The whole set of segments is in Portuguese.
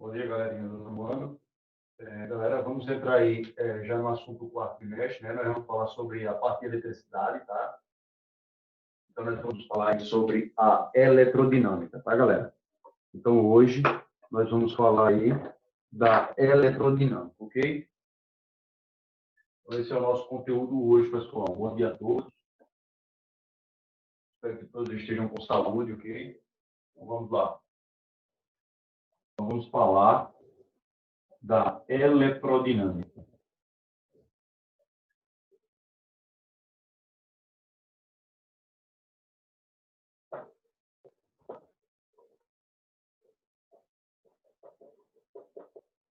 Bom dia, galerinha do Zambuano. Galera, vamos entrar aí já no assunto do quarto trimestre, né? Nós vamos falar sobre a parte de eletricidade, tá? Então, nós vamos falar aí sobre a eletrodinâmica, tá, galera? Então, hoje, nós vamos falar aí da eletrodinâmica, ok? Então, esse é o nosso conteúdo hoje, pessoal. Bom dia a todos. Espero que todos estejam com saúde, ok? Então, vamos lá. Então, vamos falar da eletrodinâmica.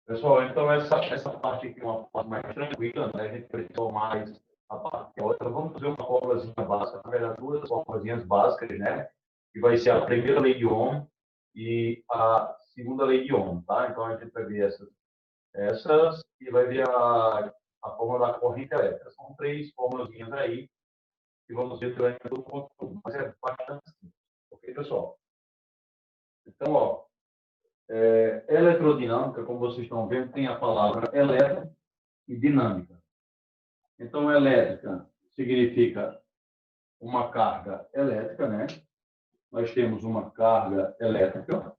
Pessoal, então essa parte aqui é uma parte mais tranquila, né? A gente precisa mais a parte teórica. Vamos fazer uma fórmulazinha básica, na verdade, duas fórmulazinhas básicas, né? Que vai ser a primeira lei de Ohm e a segunda lei de Ohm, tá? Então a gente vai ver essas e vai ver a fórmula da corrente elétrica. São três fórmulazinhas aí que vamos ver durante todo o conteúdo, mas é bastante simples, ok, pessoal? Então, ó. Eletrodinâmica, como vocês estão vendo, tem a palavra elétrica e dinâmica. Então, elétrica significa uma carga elétrica, né? Nós temos uma carga elétrica,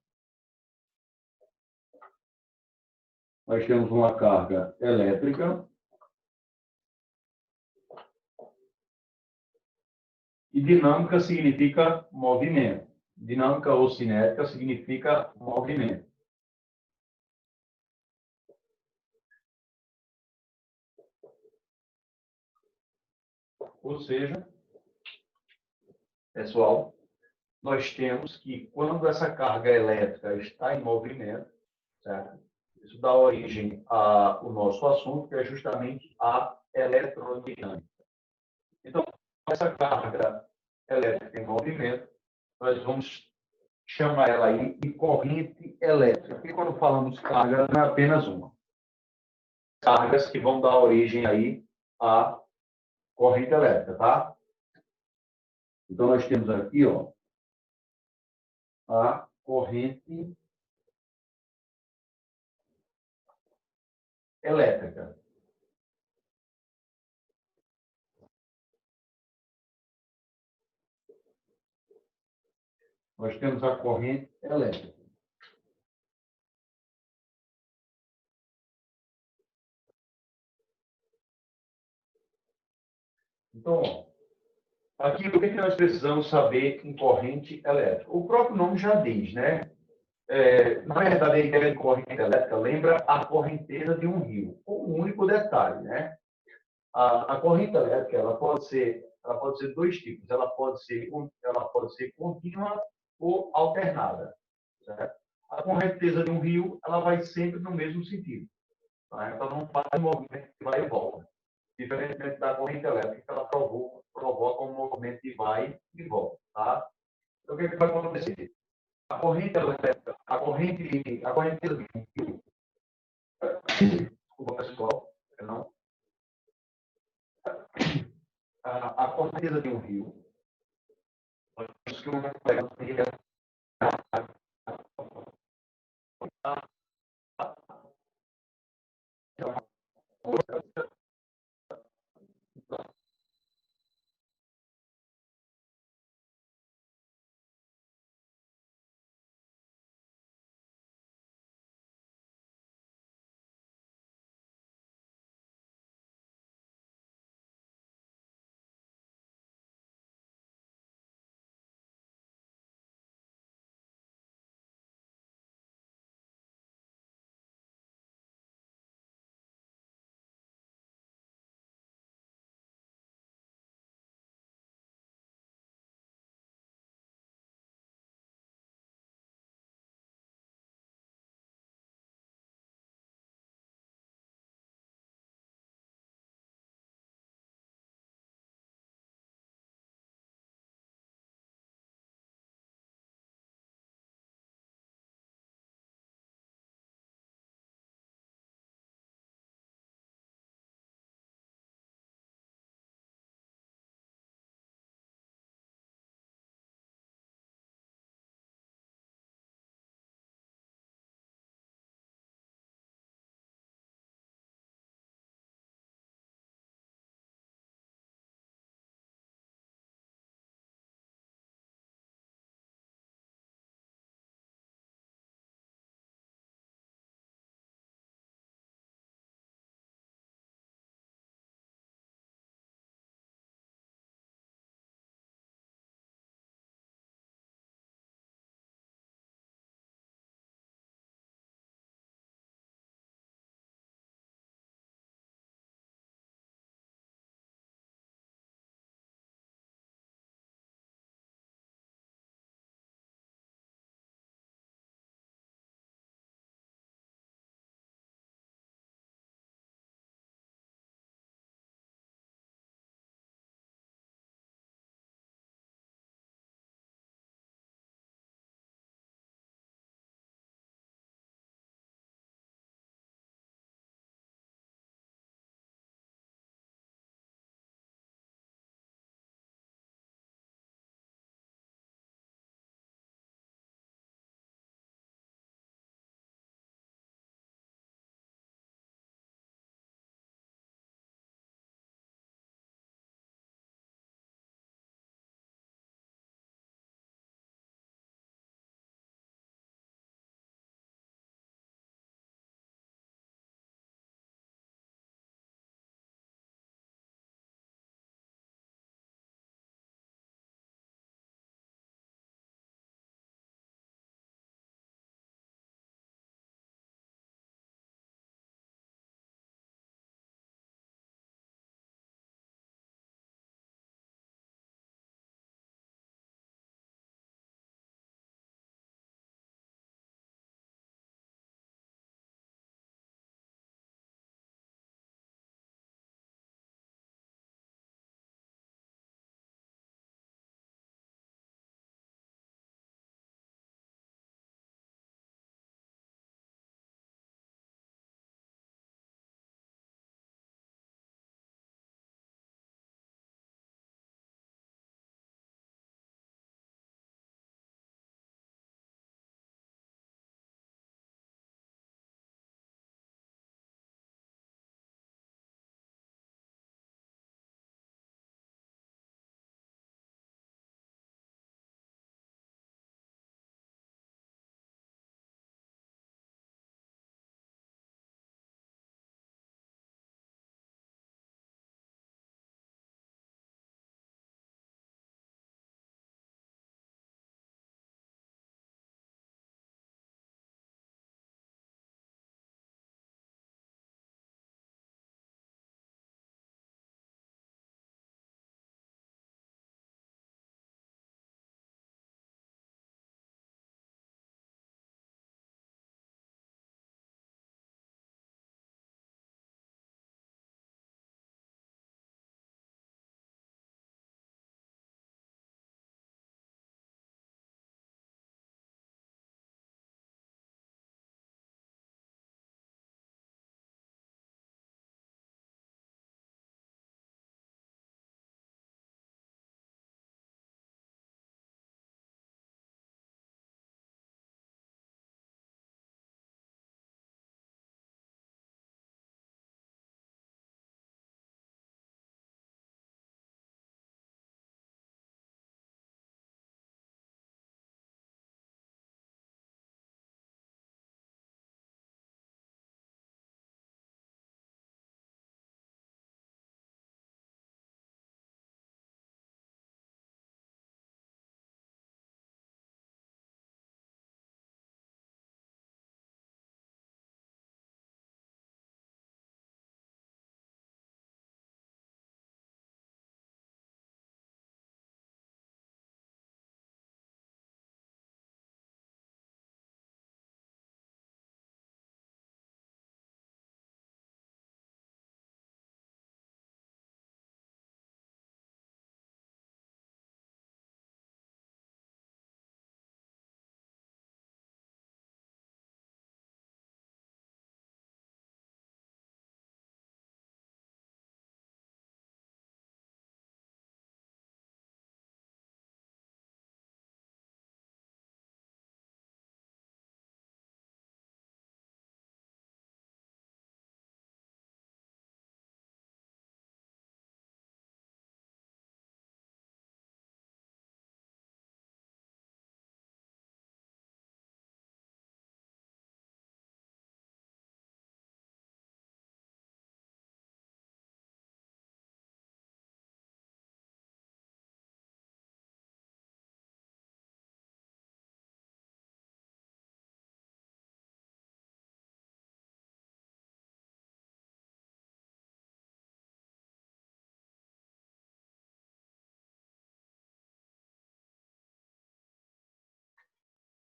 nós temos uma carga elétrica e dinâmica significa movimento. Dinâmica ou cinética significa movimento. Ou seja, pessoal, nós temos que, quando essa carga elétrica está em movimento, certo? Isso dá origem ao nosso assunto, que é justamente a eletrodinâmica. Então, essa carga elétrica em movimento, nós vamos chamar ela aí de corrente elétrica. E quando falamos carga, não é apenas uma. Cargas que vão dar origem aí à corrente elétrica, tá? Então, nós temos aqui, ó, a corrente elétrica. Nós temos a corrente elétrica. Então, ó, aqui, o que nós precisamos saber em corrente elétrica? O próprio nome já diz, né? Na verdade, a ideia de corrente elétrica lembra a correnteza de um rio, com um único detalhe, né? A corrente elétrica ela pode ser dois tipos. Ela pode ser contínua ou alternada, certo? A correnteza de um rio ela vai sempre no mesmo sentido, tá? Então não faz um movimento que vai e volta, diferentemente da corrente elétrica, que ela provoca um movimento de vai e volta, tá? Então o que vai acontecer? A corrente elétrica, a correnteza de um rio, desculpa pessoal, não, a correnteza de um rio, nós que uma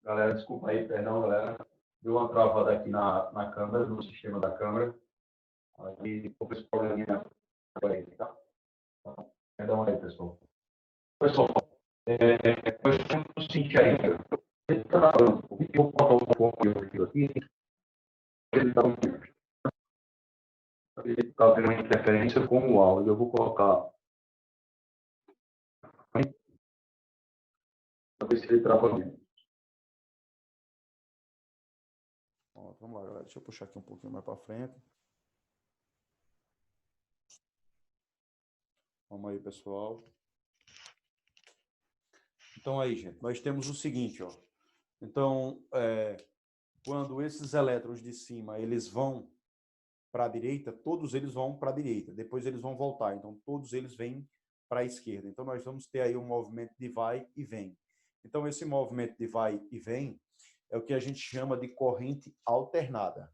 Galera, desculpa aí, perdão, galera. Deu uma travada aqui na câmera, no sistema da câmera. Aí, ficou esse probleminha aí, tá? Perdão aí, pessoal. Pessoal, eu estou sentindo aí, eu vou colocar um pouco aqui, ele está tendo uma interferência com o áudio. Eu vou colocar para ver se ele trava mesmo. Vamos lá, galera. Deixa eu puxar aqui um pouquinho mais para frente. Vamos aí, pessoal. Então, aí, gente, nós temos o seguinte, ó. Então, quando esses elétrons de cima, eles vão para a direita, todos eles vão para a direita. Depois eles vão voltar. Então, todos eles vêm para a esquerda. Então, nós vamos ter aí um movimento de vai e vem. Então, esse movimento de vai e vem é o que a gente chama de corrente alternada.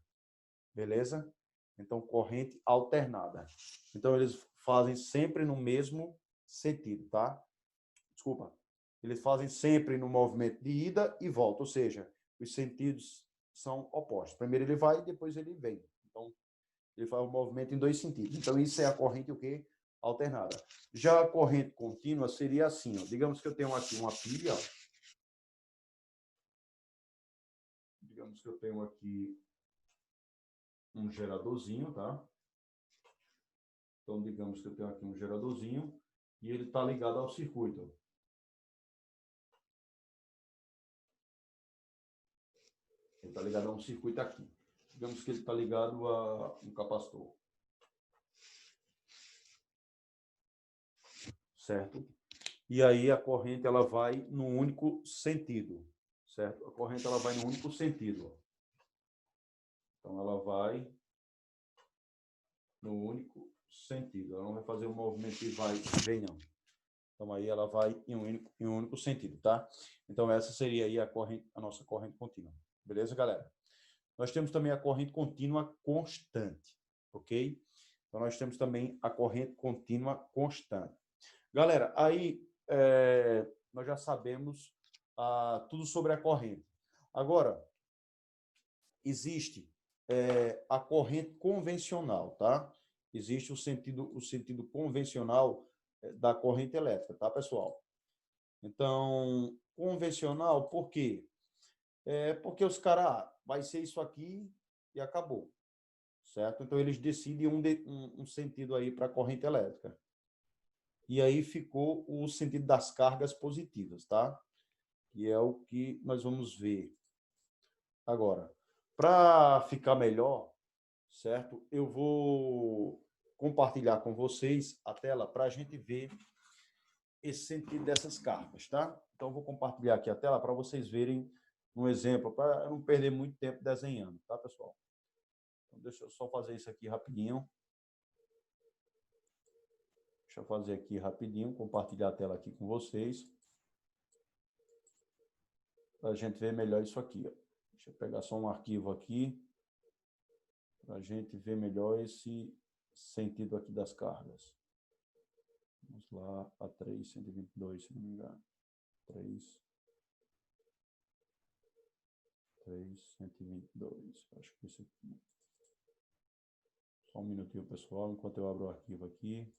Beleza? Então, corrente alternada. Então, eles fazem sempre no mesmo sentido, tá? Desculpa. Eles fazem sempre no movimento de ida e volta, ou seja, os sentidos são opostos. Primeiro ele vai, depois ele vem. Então, ele faz o movimento em dois sentidos. Então, isso é a corrente o quê? Alternada. Já a corrente contínua seria assim, ó. Digamos que eu tenho aqui uma pilha, ó. Digamos que eu tenho aqui um geradorzinho, tá? Então, digamos que eu tenho aqui um geradorzinho e ele está ligado ao circuito. Ele está ligado a um circuito aqui. Digamos que ele está ligado a um capacitor. Certo? E aí a corrente ela vai no único sentido. Certo? A corrente ela vai no único sentido. Então ela vai no único sentido. Ela não vai fazer um movimento de vai e vem, não. Então aí ela vai em um único sentido, tá? Então essa seria aí a nossa corrente contínua. Beleza, galera? Nós temos também a corrente contínua constante, ok? Então nós temos também a corrente contínua constante. Galera, aí nós já sabemos tudo sobre a corrente. Agora, existe a corrente convencional, tá? Existe o sentido convencional da corrente elétrica, tá, pessoal? Então, convencional, por quê? Porque os caras, vai ser isso aqui e acabou, certo? Então, eles decidem um sentido aí para a corrente elétrica. E aí ficou o sentido das cargas positivas, tá? E é o que nós vamos ver agora. Para ficar melhor, certo? Eu vou compartilhar com vocês a tela para a gente ver esse sentido dessas cargas, tá? Então, eu vou compartilhar aqui a tela para vocês verem um exemplo, para não perder muito tempo desenhando, tá, pessoal? Então, deixa eu só fazer isso aqui rapidinho. Deixa eu fazer aqui rapidinho, compartilhar a tela aqui com vocês. Para a gente ver melhor isso aqui, ó. Deixa eu pegar só um arquivo aqui, para a gente ver melhor esse sentido aqui das cargas. Vamos lá, a 3,122, se não me engano. 3,122. Acho que esse aqui. Só um minutinho, pessoal, enquanto eu abro o arquivo aqui.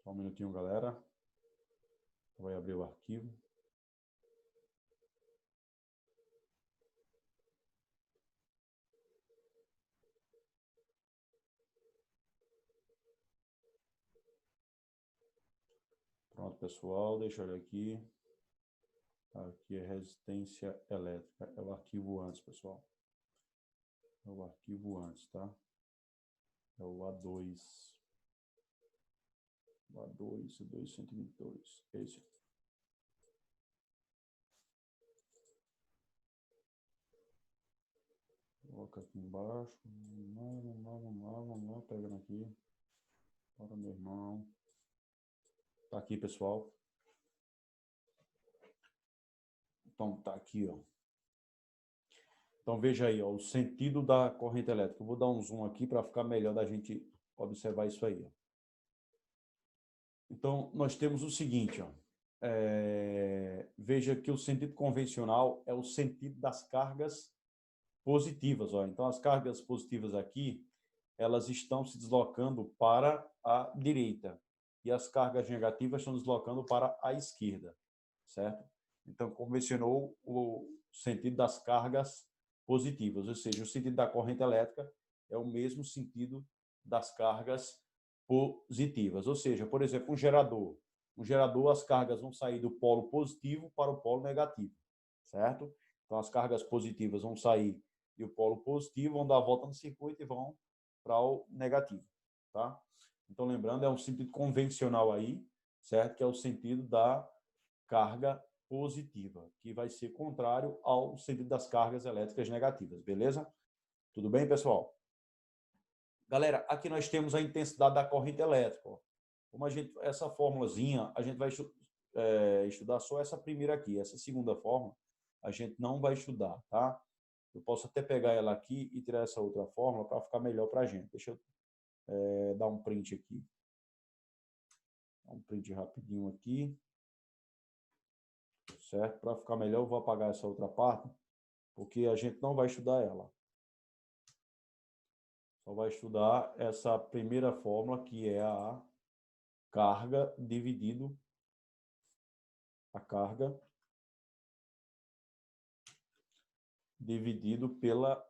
Só um minutinho, galera. Vai abrir o arquivo. Pronto, pessoal, deixa eu olhar aqui. Aqui é resistência elétrica. É o arquivo antes, pessoal. É o arquivo antes, tá? É o A2. O A2, 222. Esse. Coloca aqui embaixo. Vamos lá, pegando aqui. Bora, meu irmão. Tá aqui, pessoal. Então, tá aqui, ó. Então, veja aí, ó, o sentido da corrente elétrica. Eu vou dar um zoom aqui para ficar melhor da gente observar isso aí. Ó. Então, nós temos o seguinte, ó. Veja que o sentido convencional é o sentido das cargas positivas. Ó. Então, as cargas positivas aqui, elas estão se deslocando para a direita e as cargas negativas estão deslocando para a esquerda, certo? Então, convencionou o sentido das cargas positivas, ou seja, o sentido da corrente elétrica é o mesmo sentido das cargas positivas. Ou seja, por exemplo, um gerador, as cargas vão sair do polo positivo para o polo negativo, certo? Então, as cargas positivas vão sair do polo positivo, vão dar a volta no circuito e vão para o negativo, tá? Então, lembrando, é um sentido convencional aí, certo? Que é o sentido da carga positiva, que vai ser contrário ao sentido das cargas elétricas negativas, beleza? Tudo bem, pessoal? Galera, aqui nós temos a intensidade da corrente elétrica. Ó. Como essa formulazinha, a gente vai estudar só essa primeira aqui. Essa segunda fórmula, a gente não vai estudar, tá? Eu posso até pegar ela aqui e tirar essa outra fórmula para ficar melhor para a gente. Deixa eu dar um print aqui. Dar um print rapidinho aqui. Certo? Para ficar melhor, eu vou apagar essa outra parte, porque a gente não vai estudar ela. Só vai estudar essa primeira fórmula, que é a carga dividido pela...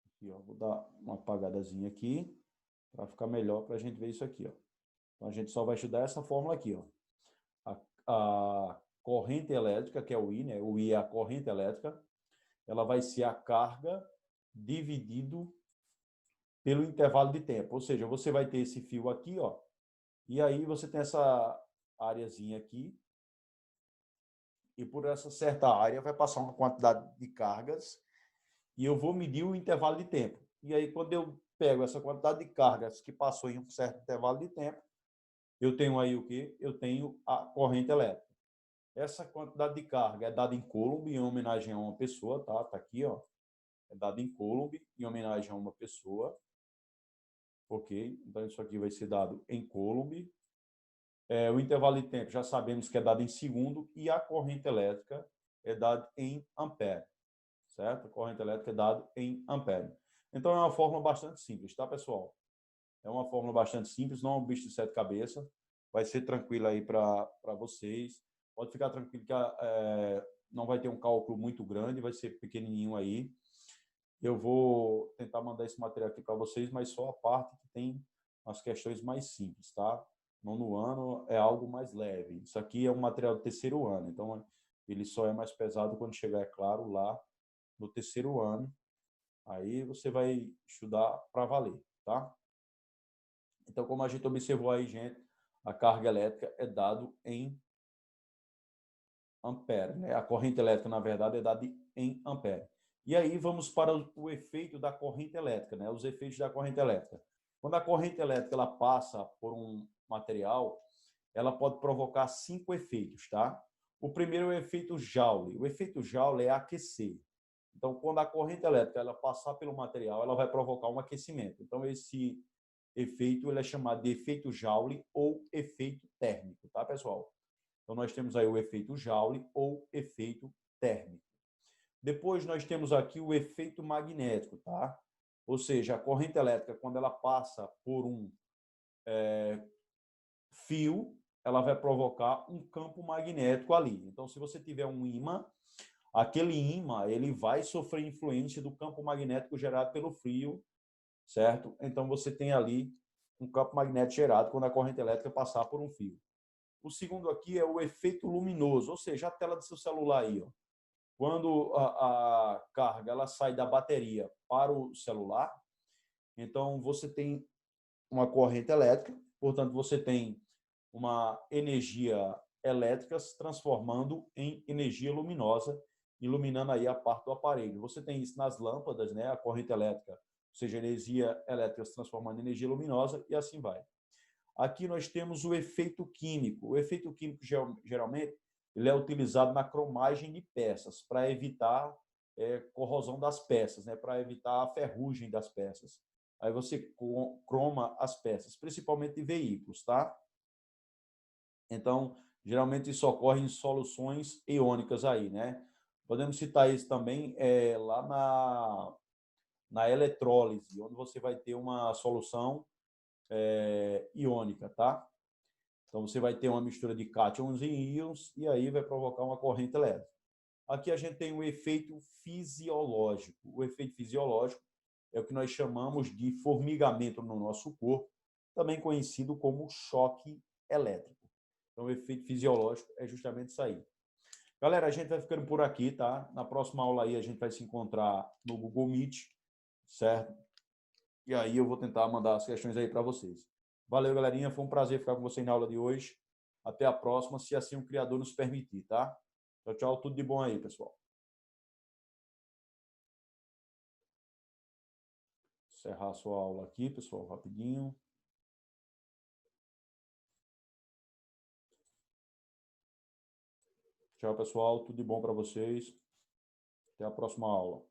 Aqui, ó, vou dar uma apagadazinha aqui, para ficar melhor para a gente ver isso aqui. Ó. Então, a gente só vai estudar essa fórmula aqui. Ó. A corrente elétrica, que é o I, né? O I é a corrente elétrica, ela vai ser a carga dividido pelo intervalo de tempo. Ou seja, você vai ter esse fio aqui, ó, e aí você tem essa áreazinha aqui, e por essa certa área vai passar uma quantidade de cargas, e eu vou medir o intervalo de tempo. E aí, quando eu pego essa quantidade de cargas que passou em um certo intervalo de tempo, eu tenho aí o quê? Eu tenho a corrente elétrica. Essa quantidade de carga é dada em Coulomb, em homenagem a uma pessoa, tá? Tá aqui, ó. É dada em Coulomb, em homenagem a uma pessoa. Ok? Então, isso aqui vai ser dado em Coulomb. O intervalo de tempo já sabemos que é dado em segundo e a corrente elétrica é dada em ampere, certo? A corrente elétrica é dada em ampere. Então, é uma fórmula bastante simples, tá, pessoal? É uma fórmula bastante simples, não é um bicho de sete cabeças. Vai ser tranquilo aí para vocês. Pode ficar tranquilo que não vai ter um cálculo muito grande, vai ser pequenininho aí. Eu vou tentar mandar esse material aqui para vocês, mas só a parte que tem as questões mais simples, tá? Nono ano é algo mais leve. Isso aqui é um material do terceiro ano, então ele só é mais pesado quando chegar, é claro, lá no terceiro ano. Aí você vai estudar para valer, tá? Então, como a gente observou aí, gente, a carga elétrica é dado em ampere, né? A corrente elétrica, na verdade, é dada em ampere. E aí vamos para o efeito da corrente elétrica, né? Os efeitos da corrente elétrica. Quando a corrente elétrica ela passa por um material, ela pode provocar 5 efeitos, tá? O primeiro é o efeito Joule. O efeito Joule é aquecer. Então, quando a corrente elétrica ela passar pelo material, ela vai provocar um aquecimento. Então, esse efeito ele é chamado de efeito Joule ou efeito térmico, tá, pessoal? Então, nós temos aí o efeito Joule ou efeito térmico. Depois, nós temos aqui o efeito magnético, tá? Ou seja, a corrente elétrica, quando ela passa por um fio, ela vai provocar um campo magnético ali. Então, se você tiver um ímã, aquele ímã ele vai sofrer influência do campo magnético gerado pelo fio, certo? Então, você tem ali um campo magnético gerado quando a corrente elétrica passar por um fio. O segundo aqui é o efeito luminoso, ou seja, a tela do seu celular aí, ó. Quando a carga ela sai da bateria para o celular, então você tem uma corrente elétrica, portanto você tem uma energia elétrica se transformando em energia luminosa, iluminando aí a parte do aparelho. Você tem isso nas lâmpadas, né? A corrente elétrica, ou seja, energia elétrica se transformando em energia luminosa e assim vai. Aqui nós temos o efeito químico. O efeito químico, geralmente, ele é utilizado na cromagem de peças para evitar corrosão das peças, né? Para evitar a ferrugem das peças. Aí você croma as peças, principalmente de veículos, tá? Então, geralmente isso ocorre em soluções iônicas aí, né? Podemos citar isso também lá na eletrólise, onde você vai ter uma solução iônica, tá? Então, você vai ter uma mistura de cátions e íons e aí vai provocar uma corrente elétrica. Aqui a gente tem o efeito fisiológico. O efeito fisiológico é o que nós chamamos de formigamento no nosso corpo, também conhecido como choque elétrico. Então, o efeito fisiológico é justamente isso aí. Galera, a gente vai ficando por aqui, tá? Na próxima aula aí a gente vai se encontrar no Google Meet, certo? E aí eu vou tentar mandar as questões aí para vocês. Valeu, galerinha. Foi um prazer ficar com vocês na aula de hoje. Até a próxima, se assim o Criador nos permitir, tá? Tchau, tchau. Tudo de bom aí, pessoal. Encerrar a sua aula aqui, pessoal, rapidinho. Tchau, pessoal. Tudo de bom para vocês. Até a próxima aula.